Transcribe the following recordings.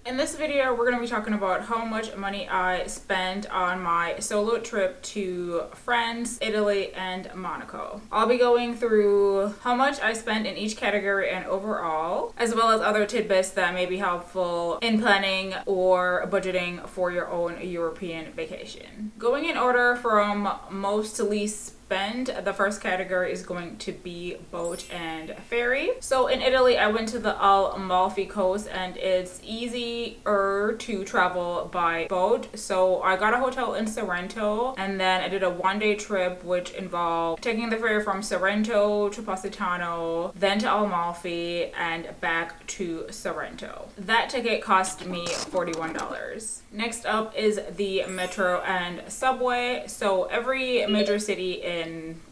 In this video, we're going to be talking about how much money I spent on my solo trip to France, Italy, and Monaco. I'll be going through how much I spent in each category and overall, as well as other tidbits that may be helpful in planning or budgeting for your own European vacation. Going in order from most to least spend, the first category is going to be boat and ferry. So in Italy, I went to the Amalfi Coast and it's easier to travel by boat. So I got a hotel in Sorrento and then I did a one-day trip which involved taking the ferry from Sorrento to Positano, then to Amalfi and back to Sorrento. That ticket cost me $41. Next up is the metro and subway. So every major city in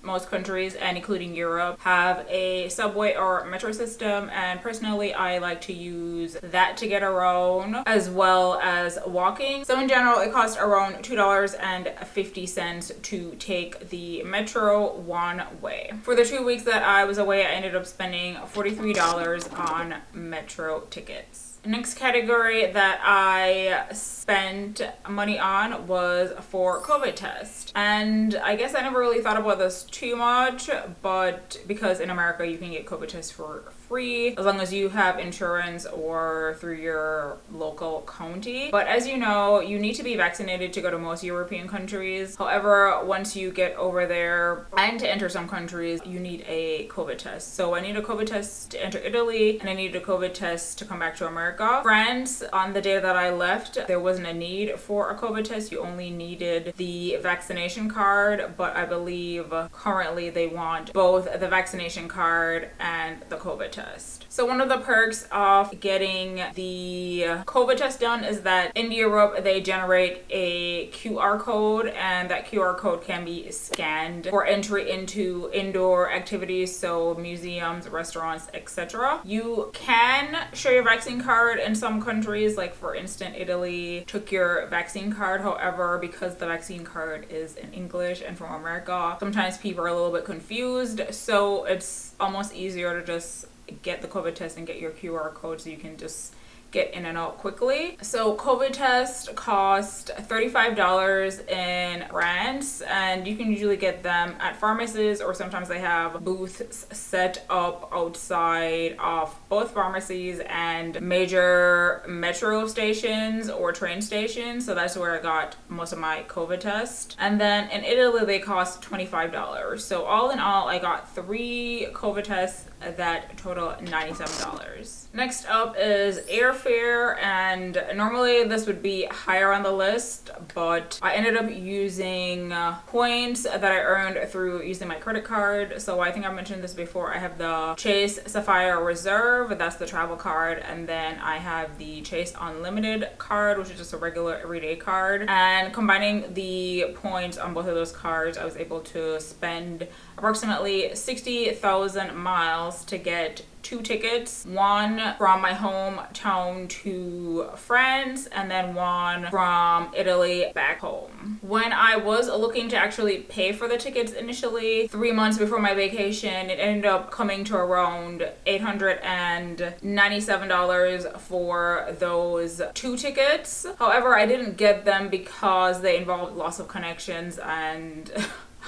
most countries and including Europe have a subway or metro system, and personally I like to use that to get around as well as walking. So in general it costs around $2.50 to take the metro one way. For the 2 weeks that I was away, I ended up spending $43 on metro tickets. Next category that I spent money on was for COVID test. And I guess I never really thought about this too much, but because in America you can get COVID tests for free as long as you have insurance or through your local county. But as you know, you need to be vaccinated to go to most European countries. However, once you get over there and to enter some countries, you need a COVID test. So I need a COVID test to enter Italy and I need a COVID test to come back to America. France, on the day that I left, there wasn't a need for a COVID test. You only needed the vaccination card, but I believe currently they want both the vaccination card and the COVID test. So one of the perks of getting the COVID test done is that in Europe they generate a QR code, and that QR code can be scanned for entry into indoor activities, so museums, restaurants, etc. You can show your vaccine card in some countries, like for instance Italy took your vaccine card. However, because the vaccine card is in English and from America, sometimes people are a little bit confused, so it's almost easier to just get the COVID test and get your QR code so you can just get in and out quickly. So COVID test cost $35 in France, and you can usually get them at pharmacies, or sometimes they have booths set up outside of both pharmacies and major metro stations or train stations. So that's where I got most of my COVID test. And then in Italy they cost $25. So all in all I got 3 COVID tests that total $97. Next up is airfare, and normally this would be higher on the list, but I ended up using points that I earned through using my credit card. So I think I mentioned this before, I have the Chase Sapphire Reserve, that's the travel card, and then I have the Chase Unlimited card, which is just a regular everyday card. And combining the points on both of those cards, I was able to spend approximately 60,000 miles to get 2 tickets, one from my hometown to France and then one from Italy back home. When I was looking to actually pay for the tickets initially, 3 months before my vacation, it ended up coming to around $897 for those 2 tickets. However, I didn't get them because they involved loss of connections, and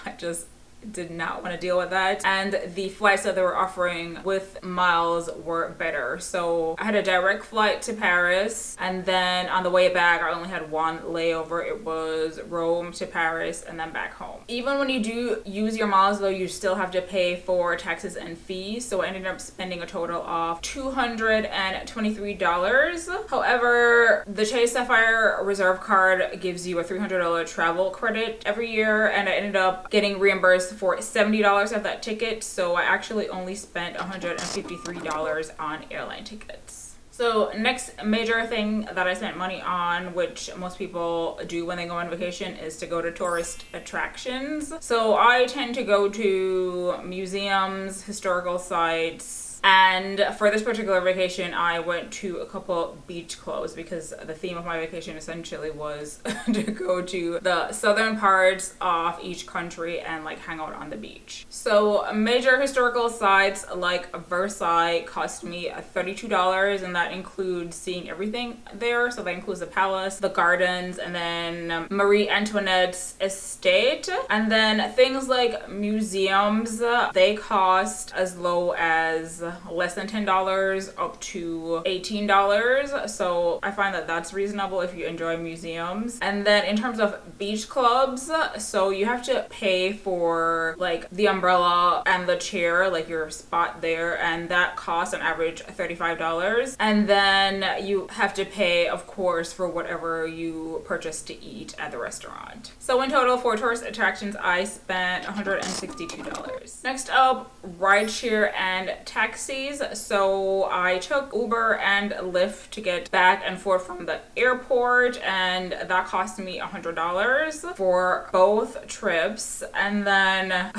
I just did not want to deal with that, and the flights that they were offering with miles were better. So I had a direct flight to Paris, and then on the way back I only had one layover. It was Rome to Paris and then back home. Even when you do use your miles though, you still have to pay for taxes and fees, so I ended up spending a total of $223. However, the Chase Sapphire Reserve card gives you a $300 travel credit every year, and I ended up getting reimbursed for $70 of that ticket, so I actually only spent $153 on airline tickets. So next major thing that I spent money on, which most people do when they go on vacation, is to go to tourist attractions. So I tend to go to museums, historical sites, trips. And for this particular vacation, I went to a couple beach clubs because the theme of my vacation essentially was to go to the southern parts of each country and like hang out on the beach. So major historical sites like Versailles cost me $32, and that includes seeing everything there. So that includes the palace, the gardens, and then Marie Antoinette's estate. And then things like museums, they cost as low as less than $10 up to $18. So I find that that's reasonable if you enjoy museums. And then in terms of beach clubs, so you have to pay for like the umbrella and the chair, like your spot there, and that costs on average $35. And then you have to pay, of course, for whatever you purchase to eat at the restaurant. So in total for tourist attractions, I spent $162. Next up, rideshare and taxis. So I took Uber and Lyft to get back and forth from the airport, and that cost me $100 for both trips. And then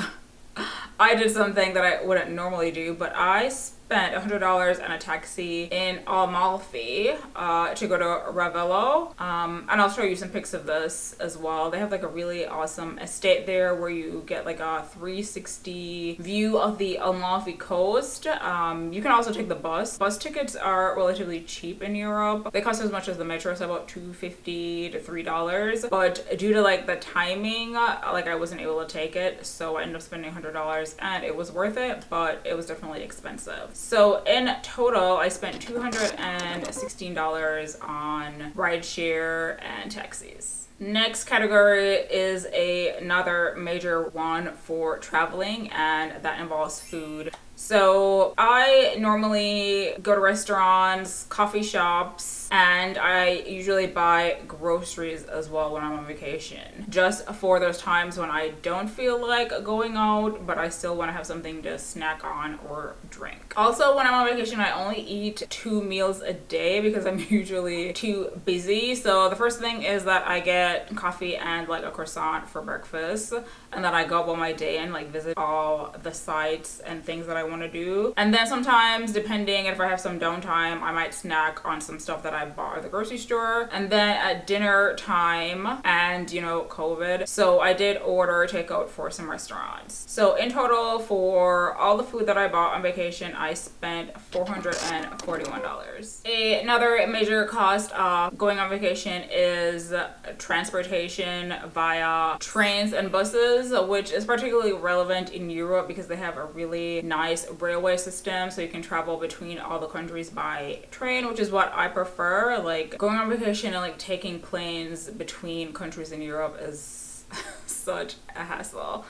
I did something that I wouldn't normally do, but I spent $100 on a taxi in Amalfi to go to Ravello. And I'll show you some pics of this as well. They have like a really awesome estate there where you get like a 360 view of the Amalfi coast. You can also take the bus. Bus tickets are relatively cheap in Europe. They cost as much as the metro, so about $2.50 to $3. But due to like the timing, like I wasn't able to take it, so I ended up spending $100, and it was worth it, but it was definitely expensive. So in total, I spent $216 on rideshare and taxis. Next category is another major one for traveling, and that involves food. So I normally go to restaurants, coffee shops, and I usually buy groceries as well when I'm on vacation, just for those times when I don't feel like going out, but I still want to have something to snack on or drink. Also, when I'm on vacation, I only eat 2 meals a day because I'm usually too busy. So the first thing is that I get coffee and like a croissant for breakfast, and then I go about my day and like visit all the sites and things that I want to do. And then sometimes, depending if I have some downtime, I might snack on some stuff that I bought at the grocery store. And then at dinner time, and you know, COVID, so I did order takeout for some restaurants. So in total, for all the food that I bought on vacation, I spent $441. Another major cost of going on vacation is transportation via trains and buses, which is particularly relevant in Europe because they have a really nice railway system, so you can travel between all the countries by train, which is what I prefer. Like going on vacation and like taking planes between countries in Europe is such a hassle.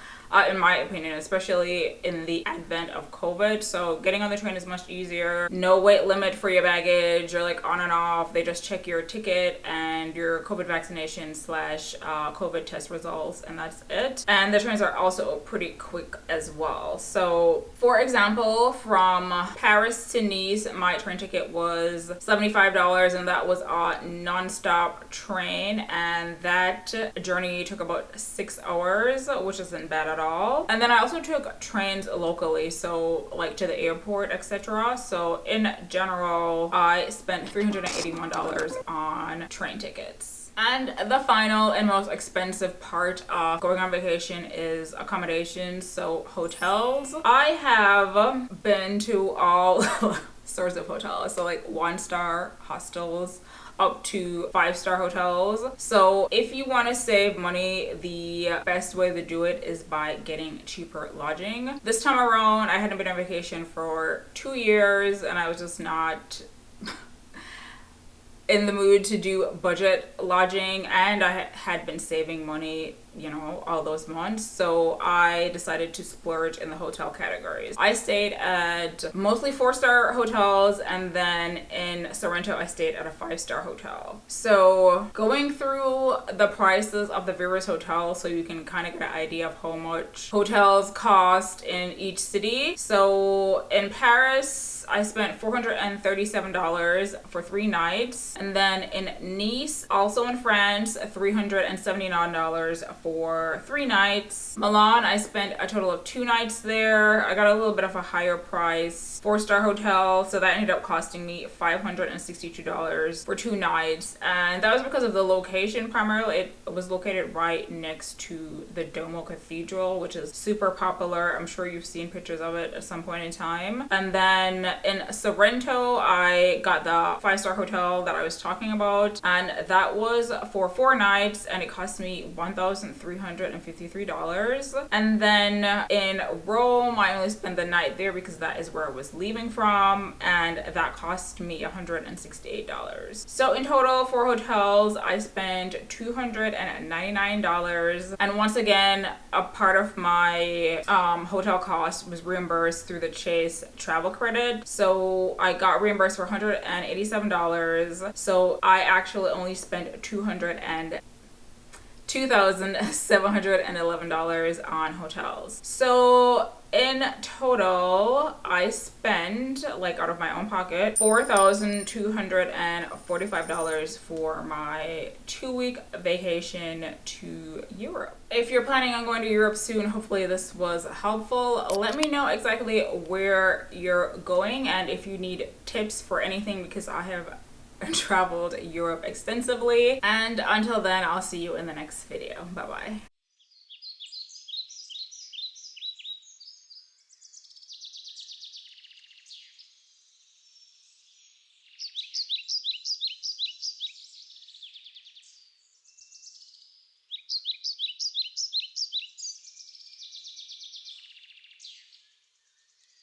In my opinion, especially in the advent of COVID. So getting on the train is much easier. No weight limit for your baggage. You're like on and off. They just check your ticket and your COVID vaccination / COVID test results, and that's it. And the trains are also pretty quick as well. So for example, from Paris to Nice, my train ticket was $75, and that was a non-stop train, and that journey took about 6 hours, which isn't bad at all. And then I also took trains locally, so like to the airport, etc. So in general, I spent $381 on train tickets. And the final and most expensive part of going on vacation is accommodations, so hotels. I have been to all sorts of hotels, so like 1-star hostels up to 5-star hotels. So if you want to save money, the best way to do it is by getting cheaper lodging. This time around, I hadn't been on vacation for 2 years, and I was just not in the mood to do budget lodging, and I had been saving money, you know, all those months. So I decided to splurge in the hotel categories. I stayed at mostly 4-star hotels, and then in Sorrento I stayed at a 5-star hotel. So going through the prices of the various hotels so you can kind of get an idea of how much hotels cost in each city. So in Paris, I spent $437 for 3 nights, And then in Nice, also in France, $379 for 3 nights. Milan, I spent a total of 2 nights there. I got a little bit of a higher price 4-star hotel, so that ended up costing me $562 for 2 nights. And that was because of the location primarily. It was located right next to the Duomo Cathedral, which is super popular. I'm sure you've seen pictures of it at some point in time. And then in Sorrento, I got the 5-star hotel that I was talking about, and that was for 4 nights, and it cost me $1,353. And then in Rome, I only spent the night there because that is where I was leaving from, and that cost me $168. So in total for hotels, I spent $299. And once again, a part of my hotel cost was reimbursed through the Chase travel credit. So I got reimbursed for $187. So I actually only spent $2,711 on hotels. So in total, I spent, like out of my own pocket, $4,245 for my 2-week vacation to Europe. If you're planning on going to Europe soon, hopefully this was helpful. Let me know exactly where you're going and if you need tips for anything, because I have traveled Europe extensively. And until then, I'll see you in the next video. Bye bye.